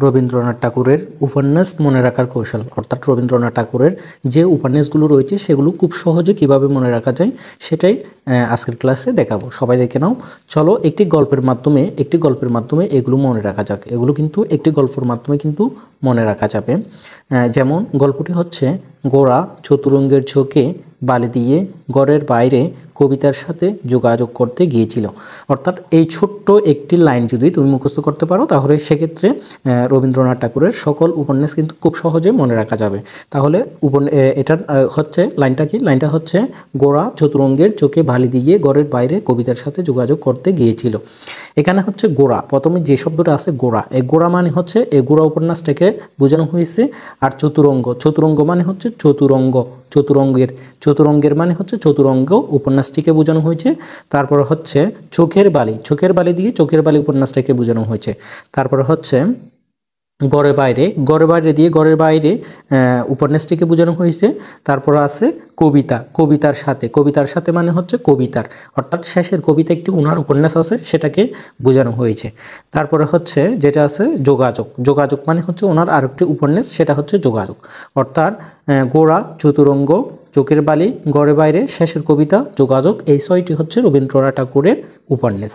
রবীন্দ্রনাথ ঠাকুরের উপন্যাস মনে রাখার কৌশল, অর্থাৎ রবীন্দ্রনাথ ঠাকুরের যে উপন্যাসগুলো রয়েছে সেগুলো খুব সহজে কিভাবে মনে রাখা যায় সেটাই আজকের ক্লাসে দেখাবো। সবাই দেখে নাও। চলো একটি গল্পের মাধ্যমে এগুলো মনে রাখা যাক। এগুলো কিন্তু একটি গল্পের মাধ্যমে কিন্তু মনে রাখা যাবে। যেমন গল্পটি হচ্ছে গোরা চতুরঙ্গের ঝোঁকে বালি দিয়ে ঘরের বাইরে কবিতার সাথে যোগাযোগ করতে গিয়েছিল। অর্থাৎ এই ছোট্ট একটি লাইন যদি তুমি মুখস্থ করতে পারো তাহলে সেক্ষেত্রে রবীন্দ্রনাথ ঠাকুরের সকল উপন্যাস কিন্তু খুব সহজে মনে রাখা যাবে। তাহলে এটার হচ্ছে লাইনটা কি? লাইনটা হচ্ছে গোরা চতুরঙ্গের চোখে বালি দিয়ে ঘরের বাইরে কবিতার সাথে যোগাযোগ করতে গিয়েছিল। এখানে হচ্ছে গোরা, প্রথমে যে শব্দটা আছে গোরা, এই গোরা মানে হচ্ছে এই গোরা উপন্যাসটাকে বোঝানো হয়েছে। আর চতুরঙ্গ মানে হচ্ছে চতুরঙ্গের মানে হচ্ছে চতুরঙ্গ উপন্যাসটিকে বোঝানো হয়েছে। তারপর হচ্ছে চোখের বালি দিয়ে চোখের বালি উপন্যাসটাকে বোঝানো হয়েছে। তারপর হচ্ছে ঘরের বাইরে দিয়ে ঘরের বাইরে উপন্যাসটিকে বোঝানো হয়েছে। তারপর আছে কবিতার সাথে মানে হচ্ছে কবিতার, অর্থাৎ শেষের কবিতা একটি ওনার উপন্যাস আছে সেটাকে বোঝানো হয়েছে। তারপরে হচ্ছে যেটা আছে যোগাযোগ মানে হচ্ছে ওনার আরেকটি উপন্যাস, সেটা হচ্ছে যোগাযোগ। অর্থাৎ গোরা চতুরঙ্গ চোখের বালি ঘরের বাইরে শেষের কবিতা যোগাযোগ, এই ছয়টি হচ্ছে রবীন্দ্রনাথ ঠাকুরের উপন্যাস।